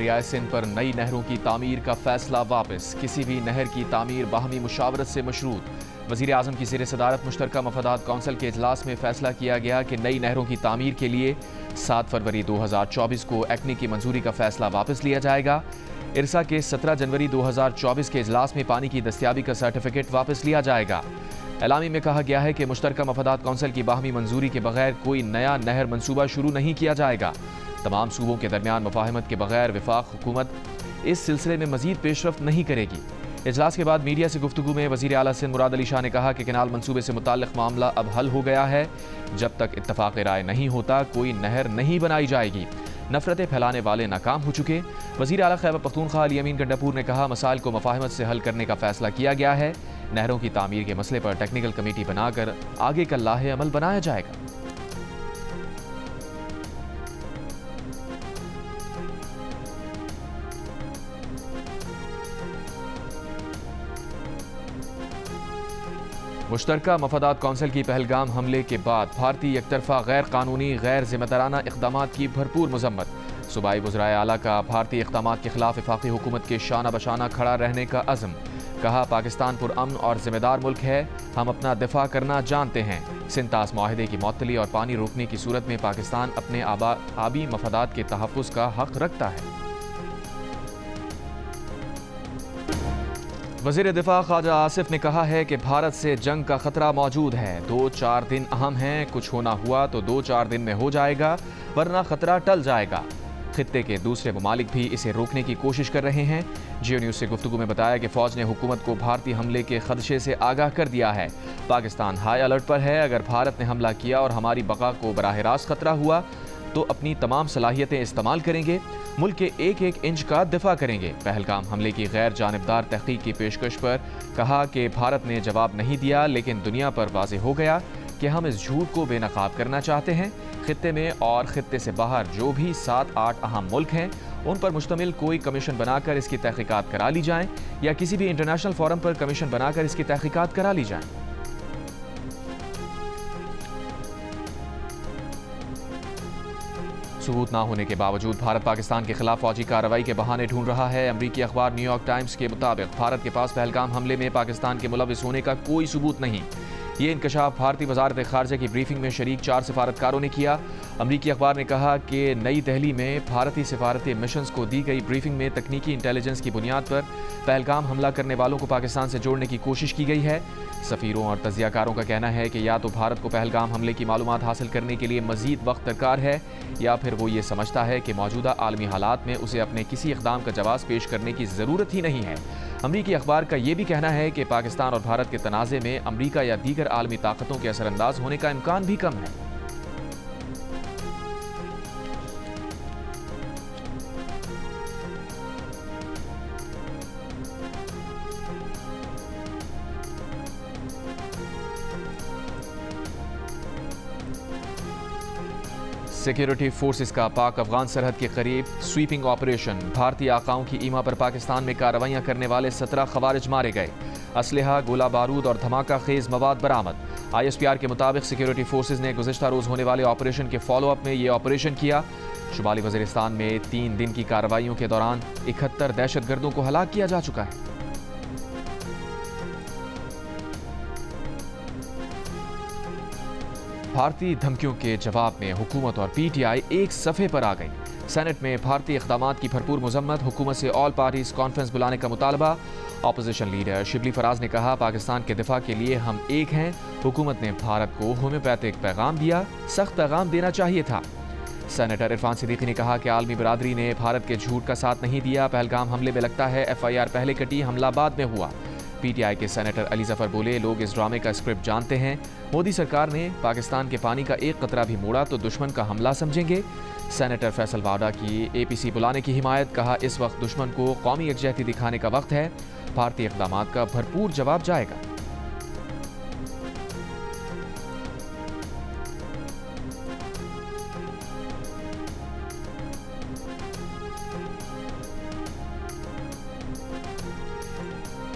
दरियाए सिंध पर नई नहरों की तामीर का फैसला वापस। किसी भी नहर की तामीर बाहमी मुशावरत से मशरूत। वज़ीर आज़म की ज़ेर सदारत मुश्तरका मफादात कौंसिल के इजलास में फैसला किया गया कि नई नहरों की तामीर के लिए 7 फरवरी 2024 को एक्नी की मंजूरी का फैसला वापस लिया जाएगा। इरसा के 17 जनवरी 2024 के इजलास में पानी की दस्तियाबी का सर्टिफिकेट वापस लिया जाएगा। एलामी में कहा गया है कि मुश्तरका मफादात कौंसिल की बाहमी मंजूरी के बगैर कोई नया नहर मंसूबा शुरू नहीं किया जाएगा। तमाम सूबों के दरमियान मुफाहमत के बगैर वफाक हुकूमत इस सिलसिले में मजीद पेशरफ्त नहीं करेगी। इजलास के बाद मीडिया से गुफ्तगू में वज़ीर आला सिंध मुराद अली शाह ने कहा कि कैनाल मंसूबे से मुताल्लिक़ मामला अब हल हो गया है। जब तक इत्तफ़ाक़ राय नहीं होता कोई नहर नहीं बनाई जाएगी। नफरतें फैलाने वाले नाकाम हो चुके। वज़ीर आला खैबर पख्तूनख्वा अली अमीन गंडापुर ने कहा मसाइल को मुफाहमत से हल करने का फैसला किया गया है। नहरों की तामीर के मसले पर टेक्निकल कमेटी बनाकर आगे का लाहे अमल बनाया जाएगा। मुश्तरका मफादात कौंसिल की पहलगाम हमले के बाद भारतीय एकतरफा गैर कानूनी गैर जिम्मेदाराना इक़दामात की भरपूर मजम्मत। सूबाई वज़राए आला का भारतीय इक़दामात के खिलाफ वफाकी हुकूमत के शाना बशाना खड़ा रहने का अज़्म। कहा पाकिस्तान पुरअमन और जिम्मेदार मुल्क है, हम अपना दिफा करना जानते हैं। सिंतास मुआहदे की मअतली और पानी रोकने की सूरत में पाकिस्तान अपने आबी मफादात के तहफ़्फ़ुज़ का हक रखता है। वज़ीर दिफा ख्वाजा आसिफ ने कहा है कि भारत से जंग का खतरा मौजूद है। 2-4 दिन अहम हैं, कुछ होना हुआ तो 2-4 दिन में हो जाएगा, वरना खतरा टल जाएगा। खित्ते के दूसरे ममालिक भी इसे रोकने की कोशिश कर रहे हैं। जियो न्यूज़ से गुफ्तगू में बताया कि फ़ौज ने हुकूमत को भारतीय हमले के खदशे से आगाह कर दिया है। पाकिस्तान हाई अलर्ट पर है। अगर भारत ने हमला किया और हमारी बका को बराह रास्त खतरा हुआ तो अपनी तमाम सलाहियतें इस्तेमाल करेंगे, मुल्क के एक एक इंच का दिफा करेंगे। पहलगाम हमले की गैर जानिबदार तहकीक की पेशकश पर कहा कि भारत ने जवाब नहीं दिया, लेकिन दुनिया पर वाज़ेह हो गया कि हम इस झूठ को बेनकाब करना चाहते हैं। खित्ते में और खित्ते से बाहर जो भी 7-8 अहम मुल्क हैं उन पर मुश्तमिल कोई कमीशन बनाकर इसकी तहकीकात करा ली जाएं, या किसी भी इंटरनेशनल फोरम पर कमीशन बनाकर इसकी तहकीकात करा ली जाएं। सबूत ना होने के बावजूद भारत पाकिस्तान के खिलाफ फौजी कार्रवाई के बहाने ढूंढ रहा है। अमरीकी अखबार न्यूयॉर्क टाइम्स के मुताबिक भारत के पास पहलगाम हमले में पाकिस्तान के मुलविस होने का कोई सबूत नहीं। ये इंकशाफ भारतीय वजारत खारजा की ब्रीफिंग में शरीक 4 सिफारतकारों ने किया। अमरीकी अखबार ने कहा कि नई दिल्ली में भारतीय सिफारती मिशंस को दी गई ब्रीफिंग में तकनीकी इंटेलिजेंस की बुनियाद पर पहलगाम हमला करने वालों को पाकिस्तान से जोड़ने की कोशिश की गई है। सफ़ीरों और तजियाकारों का कहना है कि या तो भारत को पहलगाम हमले की मालूमात हासिल करने के लिए मजीद वक्त दरकार है, या फिर वो ये समझता है कि मौजूदा आलमी हालात में उसे अपने किसी इक़दाम का जवाब पेश करने की ज़रूरत ही नहीं है। अमरीकी अखबार का यह भी कहना है कि पाकिस्तान और भारत के तनाज़े में अमरीका या दीगर आलमी ताकतों के असरअंदाज होने का इम्कान भी कम है। सिक्योरिटी फोर्सेस का पाक अफगान सरहद के करीब स्वीपिंग ऑपरेशन। भारतीय आकाओं की ईमा पर पाकिस्तान में कार्रवाइयां करने वाले 17 खवारिज मारे गए। असलहा, गोला बारूद और धमाका खेज मवाद बरामद। ISPR के मुताबिक सिक्योरिटी फोर्सेस ने गुज़िश्ता रोज़ होने वाले ऑपरेशन के फॉलोअप में यह ऑपरेशन किया। शुमाली वज़ीरिस्तान में 3 दिन की कार्रवाइयों के दौरान 71 दहशतगर्दों को हलाक किया जा चुका है। भारतीय धमकियों के जवाब में हुकूमत और PTI एक सफ़े पर आ गई। सेनेट में भारतीय इक़दामात की भरपूर मजम्मत। हुकूमत से ऑल पार्टीज कॉन्फ्रेंस बुलाने का मुतालबा। अपोजिशन लीडर शिबली फराज ने कहा पाकिस्तान के दिफा के लिए हम एक हैं। हुकूमत ने भारत को होम्योपैथिक पैगाम दिया, सख्त पैगाम देना चाहिए था। सेनेटर इरफान सिद्दीकी ने कहा कि आलमी बरादरी ने भारत के झूठ का साथ नहीं दिया। पहलगाम हमले में लगता है FIR पहले कटी, हमला बाद में हुआ। PTI के सेनेटर अली जफर बोले लोग इस ड्रामे का स्क्रिप्ट जानते हैं। मोदी सरकार ने पाकिस्तान के पानी का एक कतरा भी मोड़ा तो दुश्मन का हमला समझेंगे। सेनेटर फैसल वाडा की APC बुलाने की हिमायत। कहा इस वक्त दुश्मन को कौमी यकजहती दिखाने का वक्त है। भारतीय इक़दामात का भरपूर जवाब जाएगा।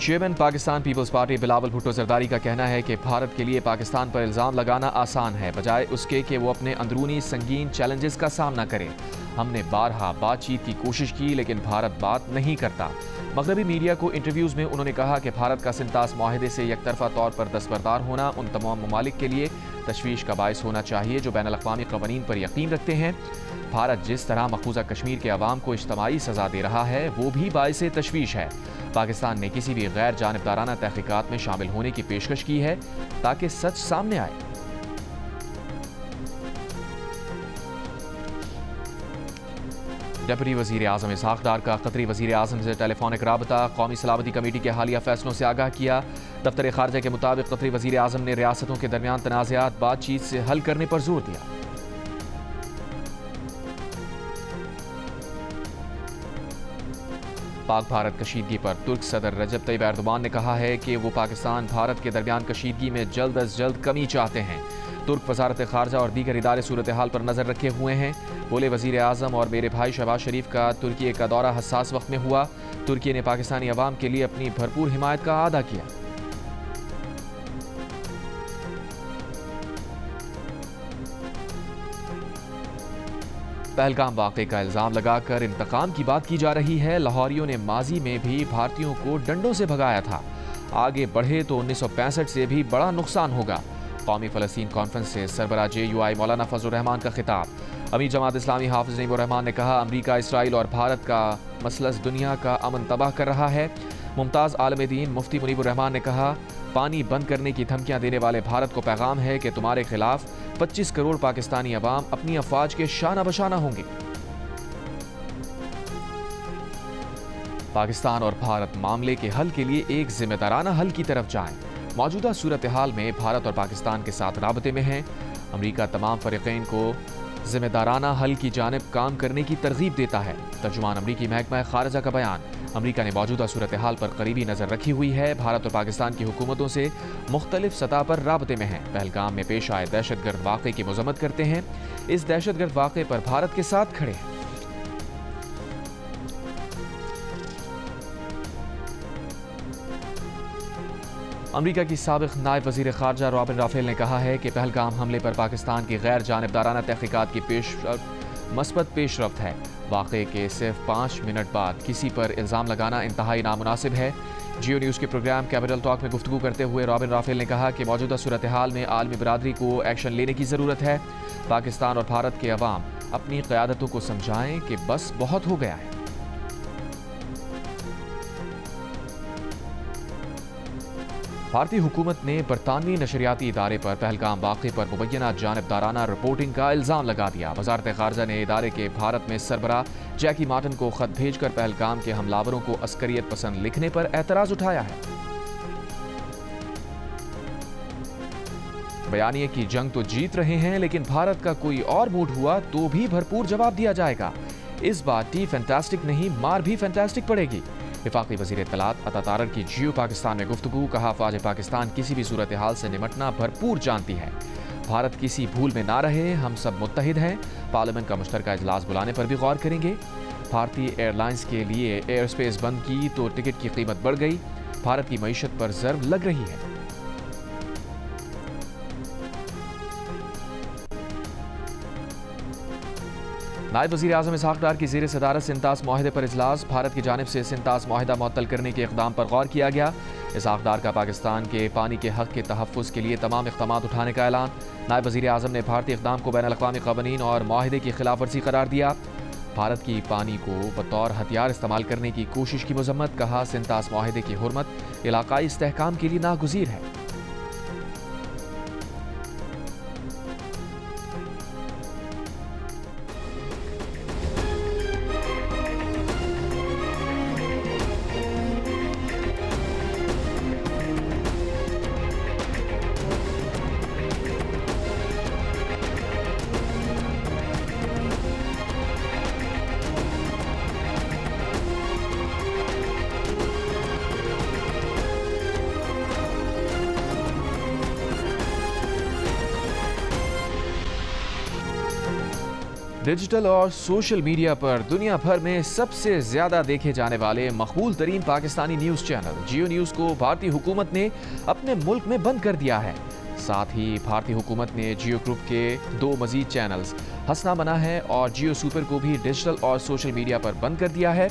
Chairman Pakistan peoples party Bilawal Bhutto Zardari का कहना है कि भारत के लिए पाकिस्तान पर इल्ज़ाम लगाना आसान है, बजाय उसके कि वो अपने अंदरूनी संगीन चैलेंजेस का सामना करे। हमने बारहा बातचीत की कोशिश की लेकिन भारत बात नहीं करता। मगरबी मीडिया को इंटरव्यूज में उन्होंने कहा कि भारत का सिंतास माहिदे से यकतरफा तौर पर दस्तबरदार होना उन तमाम ममालिक के लिए तशवीश का बायस होना चाहिए जो बैनुल अक़वामी क़वानीन पर यकीन रखते हैं। भारत जिस तरह मक़बूजा कश्मीर के अवाम को इज्तिमाई सज़ा दे रहा है वो भी बायस तशवीश है। पाकिस्तान ने किसी भी गैर जानिबदाराना तहक़ीक़ात में शामिल होने की पेशकश की है ताकि सच सामने आए। डिप्टी वज़ीर आज़म इसहाक़ डार का कतरी वज़ीर आज़म से टेलीफोनिक राबता, कौमी सलामती कमेटी के हालिया फैसलों से आगाह किया। दफ्तर ख़ारजा के मुताबिक कतरी वज़ीर आज़म ने रियासतों के दरमियान तनाज़ात बातचीत से हल करने पर जोर दिया। पाक भारत कशीदगी पर तुर्क सदर रजब तैयब एर्दोगान ने कहा है कि वो पाकिस्तान भारत के दरमियान कशीदगी में जल्द अज जल्द कमी चाहते हैं। तुर्क वज़ारत ख़ारजा और दीगर इदारे सूरत हाल पर नज़र रखे हुए हैं। बोले वज़ीर आज़म और मेरे भाई शहबाज शरीफ का तुर्की का दौरा हसास वक्त में हुआ। तुर्की ने पाकिस्तानी अवाम के लिए अपनी भरपूर हिमायत का अदा किया। पहलगाम वाक़े का इल्ज़ाम लगाकर इंतकाम की बात की जा रही है। लाहौरियों ने माजी में भी भारतीयों को डंडों से भगाया था। आगे बढ़े तो 1965 से भी बड़ा नुकसान होगा। कौमी फ़लस्तीन कॉन्फ्रेंस से सरबराह JUI मौलाना फजलुर रहमान का खिताब। अमीर जमात इस्लामी हाफिज़ नईमुर रहमान ने कहा, अमरीका, इसराइल और भारत का मसलस दुनिया का अमन तबाह कर रहा है। मुमताज़ आलम दीन मुफ्ती मुनीबुर रहमान ने कहा, पानी बंद करने की धमकियां देने वाले भारत को पैगाम है कि तुम्हारे खिलाफ 25 करोड़ पाकिस्तानी अवाम अपनी अफवाज के शाना बशाना होंगे। पाकिस्तान और भारत मामले के हल के लिए एक जिम्मेदाराना हल की तरफ जाएं। मौजूदा सूरत हाल में भारत और पाकिस्तान के साथ राबते में हैं। अमरीका तमाम फरीक़ैन को जिम्मेदाराना हल की जानिब काम करने की तरगीब देता है। तर्जुमान अमरीकी महकमा ख़ारजा का बयान। अमरीका ने मौजूदा सूरत हाल पर करीबी नज़र रखी हुई है। भारत और पाकिस्तान की हुकूमतों से मुख्तलिफ सतह पर राबते में हैं। पहलगाम में पेश आए दहशतगर्द वाक़े की मज़म्मत करते हैं। इस दहशतगर्द वाक़े पर भारत के साथ खड़े हैं। अमरीका की साबिक़ नायब वज़ीर ख़ारजा रॉबिन राफेल ने कहा है कि पहलगाम हमले पर पाकिस्तान की गैर जानिबदाराना तहक़ीक़ात की मस्बत पेशरफ्त है। वाक़े के सिर्फ 5 मिनट बाद किसी पर इल्ज़ाम लगाना इंतहाई नामुनासिब है। जियो न्यूज़ के प्रोग्राम कैपिटल टॉक में गुफ्तगू करते हुए रॉबिन राफेल ने कहा कि मौजूदा सूरत हाल में आलमी बरादरी को एक्शन लेने की ज़रूरत है। पाकिस्तान और भारत के अवाम अपनी क़यादतों को समझाएं कि बस बहुत हो गया है। भारतीय हुकूमत ने बरतानवी नशरियाती इदारे पर पहलगाम वाक़े पर मुबैना जानिबदाराना रिपोर्टिंग का इल्ज़ाम लगा दिया। वज़ारत ख़ारजा ने इदारे के भारत में सरबराह जैकी मार्टिन को ख़त भेजकर पहलगाम के हमलावरों को अस्करियत पसंद लिखने पर एतराज़ उठाया है। बयानिए की जंग तो जीत रहे हैं लेकिन भारत का कोई और मूड हुआ तो भी भरपूर जवाब दिया जाएगा। इस बार टी फैंटास्टिक नहीं मार भी फैंटास्टिक पड़ेगी। वफाकी वज़ीर इत्तलात अता तारर की जियो पाकिस्तान में गुफ्तगू। कहा, अफ़वाज पाकिस्तान किसी भी सूरत हाल से निमटना भरपूर जानती है। भारत किसी भूल में ना रहे। हम सब मुत्तहिद हैं। पार्लियामेंट का मुश्तरका इजलास बुलाने पर भी गौर करेंगे। भारतीय एयरलाइंस के लिए एयर स्पेस बंद की तो टिकट की कीमत बढ़ गई। भारत की मईशत पर ज़र्ब लग रही है। नायब वज़ीर आज़म इसहाक़ डार की ज़ेर सदारत सिंतास माहिदे पर इजलास। भारत की जानिब से सिंतास माहिदा मुअत्तल करने के इक़दाम पर गौर किया गया। इसहाक़ डार का पाकिस्तान के पानी के हक़ के तहफ़्फ़ुज़ के लिए तमाम इक़दामात उठाने का ऐलान। नायब वज़ीर आज़म ने भारतीय इक़दाम को बैनुल अक़वामी क़वानीन और माहिदे की खिलाफ वर्जी करार दिया। भारत की पानी को बतौर हथियार इस्तेमाल करने की कोशिश की मज़म्मत। कहा, सिंतास माहिदे की हुर्मत इलाक़ाई इस्तेहकाम के लिए नागुज़ीर है। डिजिटल और सोशल मीडिया पर दुनिया भर में सबसे ज्यादा देखे जाने वाले मकबूल तरीन पाकिस्तानी न्यूज चैनल जियो न्यूज को भारतीय हुकूमत ने अपने मुल्क में बंद कर दिया है। साथ ही भारतीय हुकूमत ने जियो ग्रुप के 2 मजीद चैनल्स हंसना बना है और जियो सुपर को भी डिजिटल और सोशल मीडिया पर बंद कर दिया है।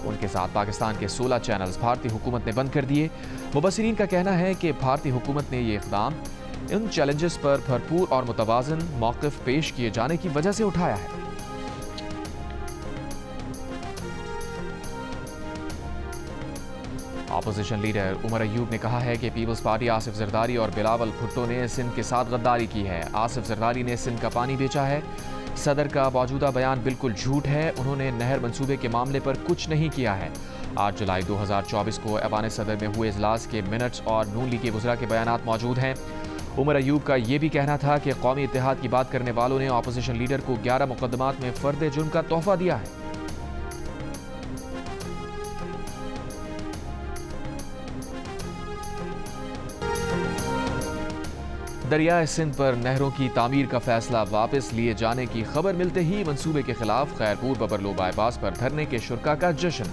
उनके साथ पाकिस्तान के 16 चैनल्स भारतीय हुकूमत ने बंद कर दिए। मुबस्सिरीन का कहना है कि भारतीय हुकूमत ने ये इक़दाम इन चैलेंजेस पर भरपूर और मुतवाज़न मौक़िफ़ पेश किए जाने की वजह से उठाया है। अपोजिशन लीडर उमर अयूब ने कहा है कि पीपल्स पार्टी आसिफ जरदारी और बिलावल भुट्टो ने सिंध के साथ गद्दारी की है। आसिफ जरदारी ने सिंध का पानी बेचा है। सदर का मौजूदा बयान बिल्कुल झूठ है। उन्होंने नहर मंसूबे के मामले पर कुछ नहीं किया है। 8 जुलाई 2024 को ऐवान सदर में हुए इजलास के मिनट्स और नून लीग के वज़रा के बयानात मौजूद हैं। उमर अयूब का यह भी कहना था कि कौमी इत्तेहाद की बात करने वालों ने अपोजिशन लीडर को 11 मुकदमात में फर्द जुर्म का तोहफा दिया है। दरियाए सिंध पर नहरों की तामीर का फैसला वापस लिए जाने की खबर मिलते ही मंसूबे के खिलाफ खैरपुर बबरलो बाईपास पर धरने के शुरका का जश्न।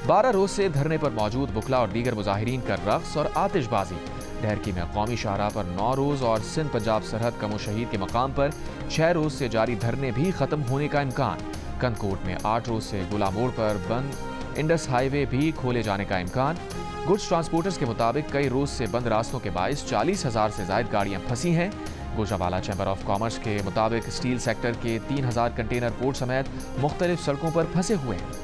12 रोज से धरने पर मौजूद बुखला और दीगर मुजाहिरीन का रक्स और आतिशबाजी। ढहरकी में कौमी शाहराह पर 9 रोज और सिंध पंजाब सरहद कमो शहीद के मकाम पर 6 रोज से जारी धरने भी खत्म होने का इम्कान। कंदकोट में 8 रोज से गुला मोड़ पर बंद इंडस हाईवे भी खोले जाने का इम्कान। गुड्स ट्रांसपोर्टर्स के मुताबिक कई रोज से बंद रास्तों के बायस 40,000 से ज्यादा गाड़ियां फंसी हैं। गोशावाला चैम्बर ऑफ कॉमर्स के मुताबिक स्टील सेक्टर के 3,000 कंटेनर पोर्ट समेत मुख्तलिफ सड़कों पर फंसे हुए हैं।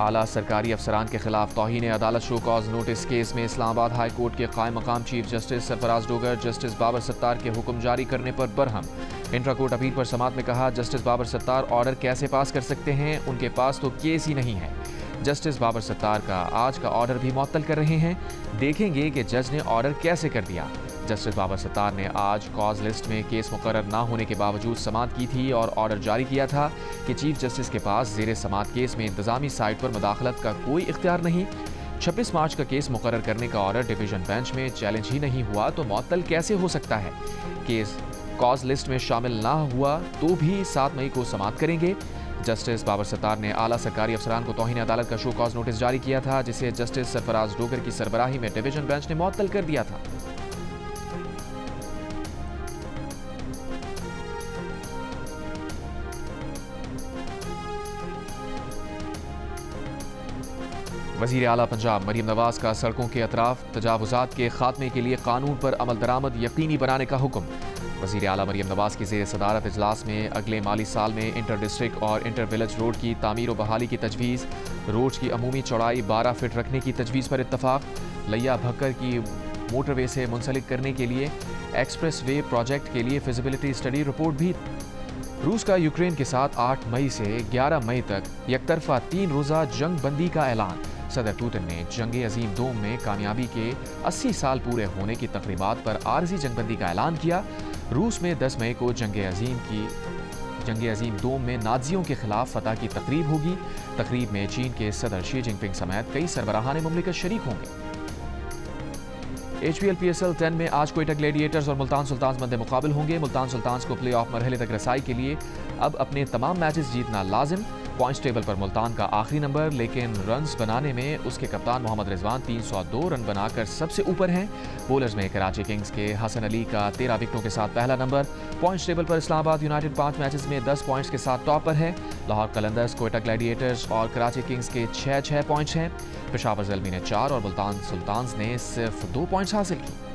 आला सरकारी अफसरान के खिलाफ तौहीन अदालत शो कॉज नोटिस केस में इस्लामाबाद हाई कोर्ट के कायम मकाम chief justice Sarfraz Dogar justice Babar Sattar के हुक्म जारी करने पर बरहम। इंट्रा कोर्ट अपील पर समात में कहा, जस्टिस बाबर सत्तार ऑर्डर कैसे पास कर सकते हैं, उनके पास तो केस ही नहीं है। जस्टिस बाबर सत्तार का आज का ऑर्डर भी मुअत्तल कर रहे हैं। देखेंगे कि जज ने ऑर्डर कैसे कर दिया। जस्टिस बाबर सत्तार ने आज कॉज लिस्ट में केस मुकर्रर ना होने के बावजूद समात की थी और ऑर्डर जारी किया था कि चीफ जस्टिस के पास ज़ेरे समात केस में इंतजामी साइट पर मुदाखलत का कोई इख्तियार नहीं। 26 मार्च का केस मुकर्रर करने का ऑर्डर डिवीजन बेंच में चैलेंज ही नहीं हुआ तो मुअत्तल कैसे हो सकता है। केस कॉज लिस्ट में शामिल ना हुआ तो भी 7 मई को समात करेंगे। जस्टिस बाबर सत्तार ने आला सरकारी अफसरान को तौहीन अदालत का शो कॉज नोटिस जारी किया था, जिसे जस्टिस सरफराज डोगर की सरबराही में डिवीजन बेंच ने मुअत्तल कर दिया था। वज़ीर आला पंजाब मरीम नवाज का सड़कों के अतराफ तजावुज़ात के खात्मे के लिए कानून पर अमल दरामद यकीनी बनाने का हुक्म। वज़ीर आला मरीम नवाज की ज़ेर सदारत इजलास में अगले माली साल में इंटर डिस्ट्रिक्ट और इंटर विलेज रोड की तामीर व बहाली की तजवीज़, रोड की अमूमी चौड़ाई 12 फीट रखने की तजवीज़ पर इत्तफाक, लैया भक्कर की मोटरवे से मुंसलिक करने के लिए एक्सप्रेस वे प्रोजेक्ट के लिए फिजिबिलिटी स्टडी रिपोर्ट भी। रूस का यूक्रेन के साथ 8 मई से 11 मई तक यकतरफा 3 रोज़ा जंग बंदी का ऐलान। सदर पुतिन ने जंग अजीम दोम में कामयाबी के 80 साल पूरे होने की तकरीबात पर आरजी जंगबंदी का ऐलान किया। रूस में 10 मई को जंग अजीम दोम में नाज़ियों के खिलाफ फतह की तकरीब होगी। तकरीब में चीन के सदर शी जिनपिंग समेत कई सरबराहान मुमलिकत शरीक होंगे। HPL PSL 10 में आज कोयटा ग्लैडिएटर्स और मुल्तान सुल्तान्स मद्दे मुकाबिल होंगे। मुल्तान सुल्तान्स को प्ले ऑफ मरहले तक रसाई के लिए अब अपने तमाम मैचेस जीतना लाजिम। पॉइंट्स टेबल पर मुल्तान का आखिरी नंबर, लेकिन रन्स बनाने में उसके कप्तान मोहम्मद रिजवान 302 रन बनाकर सबसे ऊपर हैं। बॉलर्स में कराची किंग्स के हसन अली का 13 विकेटों के साथ पहला नंबर। पॉइंट्स टेबल पर इस्लामाबाद यूनाइटेड 5 मैचेस में 10 पॉइंट्स के साथ टॉप पर है। लाहौर कलंदर्स, कोयटा ग्लैडिएटर्स और कराची किंग्स के 6-6 पॉइंट्स हैं। पेशावर ज़ल्मी ने 4 और मुल्तान सुल्तान्स ने सिर्फ 2 पॉइंट्स हासिल की।